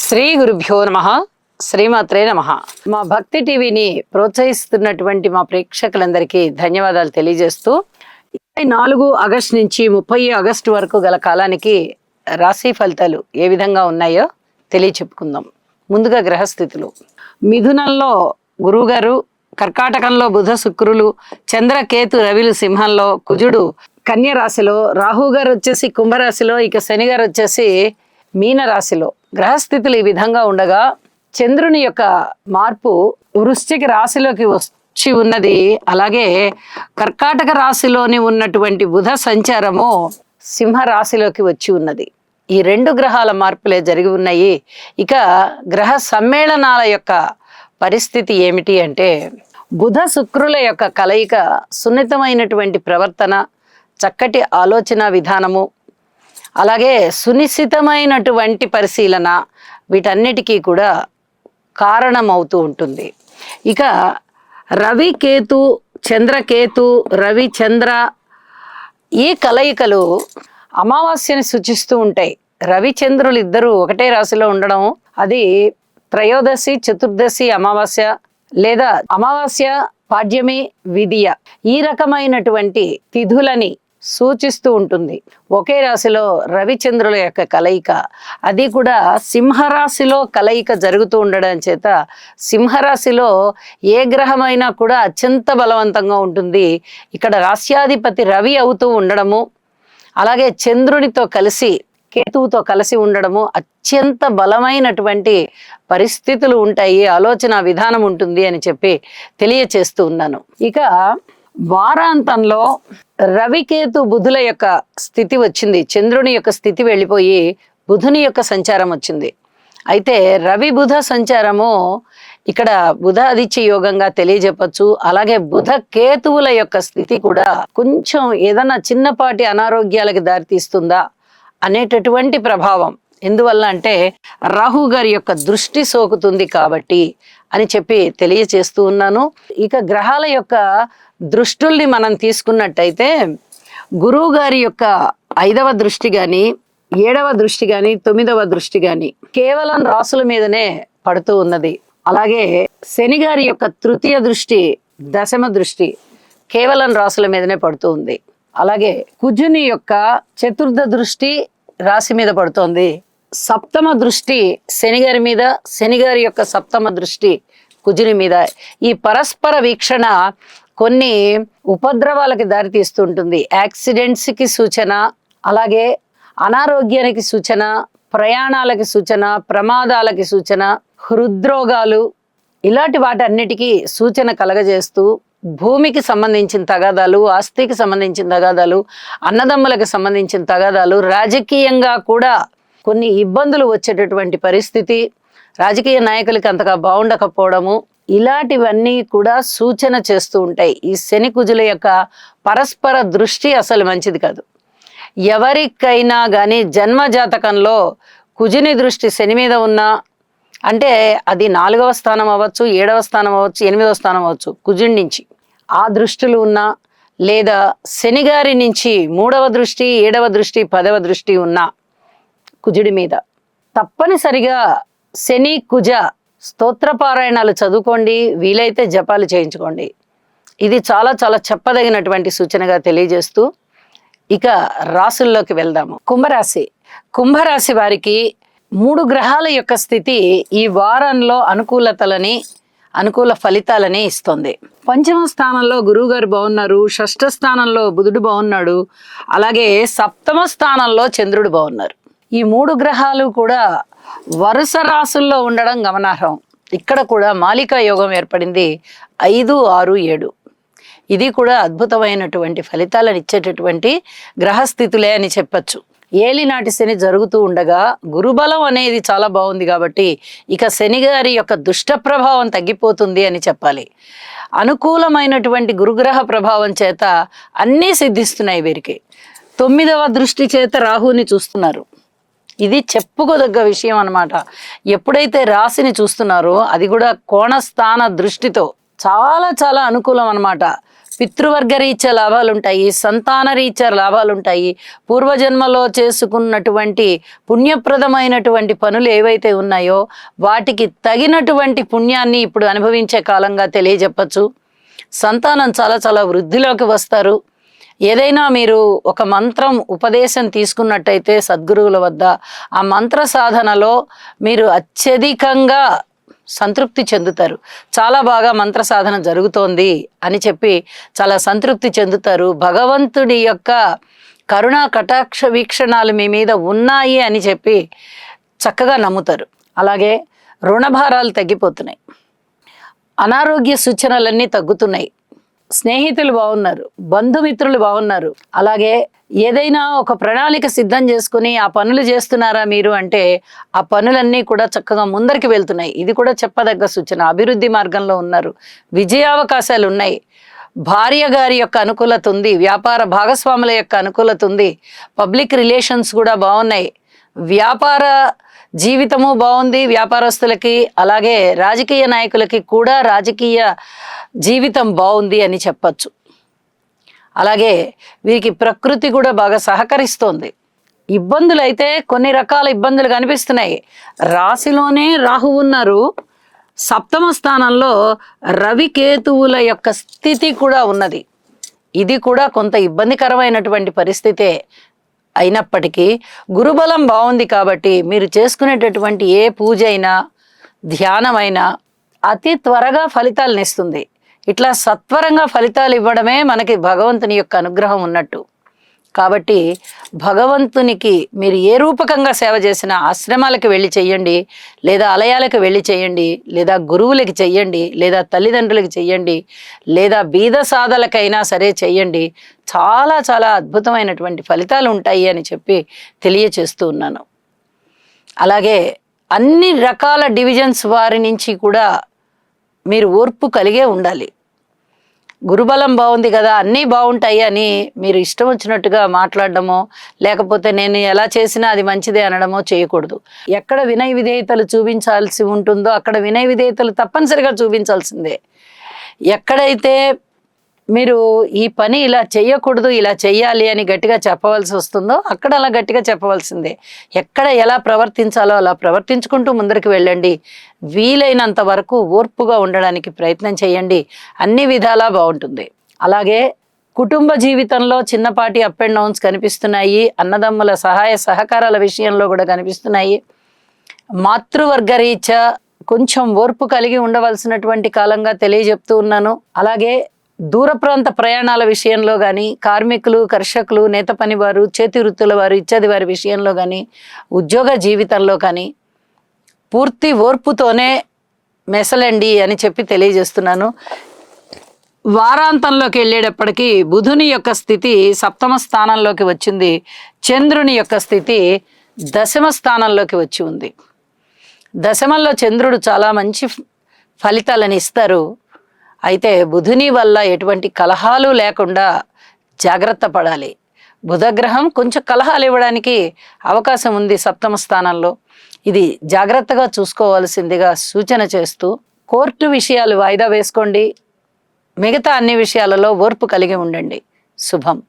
శ్రీ గురుభ్యో నమః. శ్రీమాత్రే నమః. మా భక్తి టీవీని ప్రోత్సహిస్తున్నటువంటి మా ప్రేక్షకులందరికీ ధన్యవాదాలు తెలియజేస్తూ 24 ఆగస్టు నుంచి 30 ఆగస్టు వరకు గల కాలానికి రాశి ఫలితాలు ఏ విధంగా ఉన్నాయో తెలియచెప్పుకుందాం. ముందుగా గ్రహస్థితులు. మిథునంలో గురువుగారు, కర్కాటకంలో బుధ శుక్రులు, చంద్రకేతు రవిలు సింహంలో, కుజుడు కన్య రాశిలో, రాహు గారు వచ్చేసి కుంభరాశిలో, ఇక శని గారు వచ్చేసి మీన రాశిలో. గ్రహస్థితులు ఈ విధంగా ఉండగా చంద్రుని యొక్క మార్పు వృశ్చిక రాశిలోకి వచ్చి ఉన్నది. అలాగే కర్కాటక రాశిలోని ఉన్నటువంటి బుధ సంచారము సింహ రాశిలోకి వచ్చి ఉన్నది. ఈ రెండు గ్రహాల మార్పులే జరిగి ఉన్నాయి. ఇక గ్రహ సమ్మేళనాల యొక్క పరిస్థితి ఏమిటి అంటే, బుధ శుక్రుల యొక్క కలయిక సున్నితమైనటువంటి ప్రవర్తన, చక్కటి ఆలోచన విధానము, అలాగే సునిశ్చితమైనటువంటి పరిశీలన, వీటన్నిటికీ కూడా కారణమవుతూ ఉంటుంది. ఇక రవి కేతు, చంద్రకేతు, రవి చంద్ర ఈ కలయికలు అమావాస్యని సూచిస్తూ ఉంటాయి. రవిచంద్రులు ఇద్దరు ఒకటే రాశిలో ఉండడం, అది త్రయోదశి, చతుర్దశి అమావాస్య లేదా అమావాస్య, పాడ్యమి, విదియ ఈ రకమైనటువంటి తిథులని సూచిస్తూ ఉంటుంది. ఒకే రాశిలో రవిచంద్రుల యొక్క కలయిక, అది కూడా సింహరాశిలో కలయిక జరుగుతూ ఉండడం చేత సింహరాశిలో ఏ గ్రహమైనా కూడా అత్యంత బలవంతంగా ఉంటుంది. ఇక్కడ రాశ్యాధిపతి రవి అవుతూ ఉండడము, అలాగే చంద్రునితో కలిసి కేతువుతో కలిసి ఉండడము అత్యంత బలమైనటువంటి పరిస్థితులు ఉంటాయి, ఆలోచన విధానం ఉంటుంది అని చెప్పి తెలియచేస్తూ ఉన్నాను. ఇక వారాంతంలో రవికేతు బుధుల యొక్క స్థితి వచ్చింది. చంద్రుని యొక్క స్థితి వెళ్ళిపోయి బుధుని యొక్క సంచారం వచ్చింది. అయితే రవి బుధ సంచారము ఇక్కడ బుధ ఆదిత్య యోగంగా తెలియజెప్పచ్చు. అలాగే బుధ కేతువుల యొక్క స్థితి కూడా కొంచెం ఏదన్నా చిన్నపాటి అనారోగ్యాలకు దారితీస్తుందా అనేటటువంటి ప్రభావం. ఎందువల్ల అంటే రాహు గారి యొక్క దృష్టి సోకుతుంది కాబట్టి అని చెప్పి తెలియచేస్తూ ఉన్నాను. ఇక గ్రహాల యొక్క దృష్టుల్ని మనం తీసుకున్నట్టయితే, గురువు గారి యొక్క 5వ దృష్టి కానీ, 7వ దృష్టి కానీ, 9వ దృష్టి కానీ కేవలం రాసుల మీదనే పడుతూ ఉన్నది. అలాగే శని గారి యొక్క 3వ దృష్టి, 10వ దృష్టి కేవలం రాసుల మీదనే పడుతూ ఉంది. అలాగే కుజుని యొక్క 4వ దృష్టి రాశి మీద పడుతోంది. 7వ దృష్టి శని గారి మీద, శని గారి యొక్క 7వ దృష్టి కుజుని మీద. ఈ పరస్పర వీక్షణ కొన్ని ఉపద్రవాలకి దారితీస్తుంటుంది. యాక్సిడెంట్స్కి సూచన, అలాగే అనారోగ్యానికి సూచన, ప్రయాణాలకి సూచన, ప్రమాదాలకి సూచన, హృద్రోగాలు ఇలాంటి వాటన్నిటికీ సూచన కలగజేస్తూ, భూమికి సంబంధించిన తగాదాలు, ఆస్తికి సంబంధించిన తగాదాలు, అన్నదమ్ములకు సంబంధించిన తగాదాలు, రాజకీయంగా కూడా కొన్ని ఇబ్బందులు వచ్చేటటువంటి పరిస్థితి, రాజకీయ నాయకులకి అంతగా బాగుండకపోవడము, ఇలాంటివన్నీ కూడా సూచన చేస్తూ ఉంటాయి. ఈ శని కుజుల యొక్క పరస్పర దృష్టి అసలు మంచిది కాదు. ఎవరికైనా కానీ జన్మ జాతకంలో కుజుని దృష్టి శని మీద ఉన్నా, అంటే అది 4వ స్థానం అవ్వచ్చు, 7వ స్థానం అవ్వచ్చు, 8వ స్థానం అవ్వచ్చు, కుజుడి నుంచి ఆ దృష్టిలు ఉన్నా, లేదా శని గారి నుంచి 3వ దృష్టి, 7వ దృష్టి, 10వ దృష్టి ఉన్నా కుజుడి మీద తప్పనిసరిగా శని కుజ స్తోత్రపారాయణాలు చదువుకోండి, వీలైతే జపాలు చేయించుకోండి. ఇది చాలా చాలా చెప్పదగినటువంటి సూచనగా తెలియజేస్తూ ఇక రాశుల్లోకి వెళ్దాము. కుంభరాశి. కుంభరాశి వారికి 3 గ్రహాల యొక్క స్థితి ఈ వారంలో అనుకూల ఫలితాలని ఇస్తుంది. 5వ స్థానంలో గురువు గారు బాగున్నారు, 6వ స్థానంలో బుధుడు బాగున్నాడు, అలాగే 7వ స్థానంలో చంద్రుడు బాగున్నారు. ఈ 3 గ్రహాలు కూడా వరుస రాశుల్లో ఉండడం గమనార్హం. ఇక్కడ కూడా మాలికా యోగం ఏర్పడింది 5, 6, 7. ఇది కూడా అద్భుతమైనటువంటి ఫలితాలను ఇచ్చేటటువంటి గ్రహస్థితులే అని చెప్పచ్చు. ఏలినాటి శని జరుగుతూ ఉండగా గురుబలం అనేది చాలా బాగుంది కాబట్టి ఇక శని గారి యొక్క దుష్ట ప్రభావం తగ్గిపోతుంది అని చెప్పాలి. అనుకూలమైనటువంటి గురుగ్రహ ప్రభావం చేత అన్నీ సిద్ధిస్తున్నాయి వీరికి. 9వ దృష్టి చేత రాహుని చూస్తున్నారు. ఇది చెప్పుకోదగ్గ విషయం అన్నమాట. ఎప్పుడైతే రాశిని చూస్తున్నారో అది కూడా కోణస్థాన దృష్టితో చాలా చాలా అనుకూలం అన్నమాట. పితృవర్గ రీత్యా లాభాలు ఉంటాయి, సంతాన రీత్యా లాభాలు ఉంటాయి. పూర్వజన్మలో చేసుకున్నటువంటి పుణ్యప్రదమైనటువంటి పనులు ఏవైతే ఉన్నాయో వాటికి తగినటువంటి పుణ్యాన్ని ఇప్పుడు అనుభవించే కాలంగా తెలియజెప్పచ్చు. సంతానం చాలా చాలా వృద్ధిలోకి వస్తారు. ఏదైనా మీరు ఒక మంత్రం ఉపదేశం తీసుకున్నట్టయితే సద్గురువుల వద్ద, ఆ మంత్ర సాధనలో మీరు అత్యధికంగా సంతృప్తి చెందుతారు. చాలా బాగా మంత్ర సాధన జరుగుతోంది అని చెప్పి చాలా సంతృప్తి చెందుతారు. భగవంతుడి యొక్క కరుణా కటాక్ష వీక్షణాలు మీ మీద ఉన్నాయి అని చెప్పి చక్కగా నమ్ముతారు. అలాగే రుణభారాలు తగ్గిపోతున్నాయి, అనారోగ్య సూచనలన్నీ తగ్గుతున్నాయి, స్నేహితులు బాగున్నారు, బంధుమిత్రులు బాగున్నారు. అలాగే ఏదైనా ఒక ప్రణాళిక సిద్ధం చేసుకుని ఆ పనులు చేస్తున్నారా మీరు అంటే ఆ పనులన్నీ కూడా చక్కగా ముందరికి వెళ్తున్నాయి. ఇది కూడా చెప్పదగ్గ సూచన. అభివృద్ధి మార్గంలో ఉన్నారు, విజయావకాశాలు ఉన్నాయి. భార్య గారి యొక్క అనుకూలత ఉంది, వ్యాపార భాగస్వాముల యొక్క అనుకూలత ఉంది, పబ్లిక్ రిలేషన్స్ కూడా బాగున్నాయి, వ్యాపార జీవితము బాగుంది వ్యాపారస్తులకి. అలాగే రాజకీయ నాయకులకి కూడా రాజకీయ జీవితం బాగుంది అని చెప్పచ్చు. అలాగే వీరికి ప్రకృతి కూడా బాగా సహకరిస్తోంది. ఇబ్బందులు అయితే కొన్ని రకాల ఇబ్బందులు కనిపిస్తున్నాయి. రాశిలోనే రాహు ఉన్నారు, సప్తమ స్థానంలో రవి కేతువుల యొక్క స్థితి కూడా ఉన్నది. ఇది కూడా కొంత ఇబ్బందికరమైనటువంటి పరిస్థితే. అయినప్పటికీ గురుబలం బాగుంది కాబట్టి మీరు చేసుకునేటటువంటి ఏ పూజ అయినా ధ్యానమైనా అతి త్వరగా ఫలితాలను ఇస్తుంది. ఇట్లా సత్వరంగా ఫలితాలు ఇవ్వడమే మనకి భగవంతుని యొక్క అనుగ్రహం ఉన్నట్టు. కాబట్టి భగవంతునికి మీరు ఏ రూపకంగా సేవ చేసినా ఆశ్రమాలకు వెళ్ళి చెయ్యండి, లేదా ఆలయాలకు వెళ్ళి చెయ్యండి, లేదా గురువులకి చెయ్యండి, లేదా తల్లిదండ్రులకి చెయ్యండి, లేదా బీద సాధలకైనా సరే చెయ్యండి. చాలా చాలా అద్భుతమైనటువంటి ఫలితాలు ఉంటాయి అని చెప్పి తెలియచేస్తూ ఉన్నాను. అలాగే అన్ని రకాల డివిజన్స్ వారి నుంచి కూడా మీరు ఓర్పు కలిగే ఉండాలి. గురుబలం బాగుంది కదా అన్నీ బాగుంటాయి అని మీరు ఇష్టం వచ్చినట్టుగా మాట్లాడడమో లేకపోతే నేను ఎలా చేసినా అది మంచిదే అనడమో చేయకూడదు. ఎక్కడ వినయ విధేయతలు చూపించాల్సి ఉంటుందో అక్కడ వినయ విధేయతలు తప్పనిసరిగా చూపించాల్సిందే. ఎక్కడైతే మీరు ఈ పని ఇలా చెయ్యకూడదు ఇలా చెయ్యాలి అని గట్టిగా చెప్పవలసి వస్తుందో అక్కడ అలా గట్టిగా చెప్పవలసిందే. ఎక్కడ ఎలా ప్రవర్తించాలో అలా ప్రవర్తించుకుంటూ ముందరికి వెళ్ళండి. వీలైనంత వరకు ఓర్పుగా ఉండడానికి ప్రయత్నం చేయండి. అన్ని విధాలా బాగుంటుంది. అలాగే కుటుంబ జీవితంలో చిన్నపాటి అప్ అండ్ డౌన్స్ కనిపిస్తున్నాయి. అన్నదమ్ముల సహాయ సహకారాల విషయంలో కూడా కనిపిస్తున్నాయి. మాతృవర్గ రీత్యా కొంచెం ఓర్పు కలిగి ఉండవలసినటువంటి కాలంగా తెలియజెప్తూ ఉన్నాను. అలాగే దూర ప్రాంత ప్రయాణాల విషయంలో కానీ, కార్మికులు, కర్షకులు, నేత పనివారు, చేతి వృత్తుల వారు ఇత్యాది వారి విషయంలో కానీ, ఉద్యోగ జీవితంలో కానీ పూర్తి ఓర్పుతోనే మెసలండి అని చెప్పి తెలియజేస్తున్నాను. వారాంతంలోకి వెళ్ళేటప్పటికీ బుధుని యొక్క స్థితి సప్తమ స్థానంలోకి వచ్చింది, చంద్రుని యొక్క స్థితి దశమ స్థానంలోకి వచ్చి ఉంది. దశమంలో చంద్రుడు చాలా మంచి ఫలితాలను ఇస్తారు. అయితే బుధుని వల్ల ఎటువంటి కలహాలు లేకుండా జాగ్రత్త పడాలి. బుధగ్రహం కొంచెం కలహాలు ఇవ్వడానికి అవకాశం ఉంది సప్తమ స్థానంలో. ఇది జాగ్రత్తగా చూసుకోవాల్సిందిగా సూచన చేస్తూ కోర్టు విషయాలు వాయిదా వేసుకోండి. మిగతా అన్ని విషయాలలో ఓర్పు కలిగి ఉండండి. శుభం.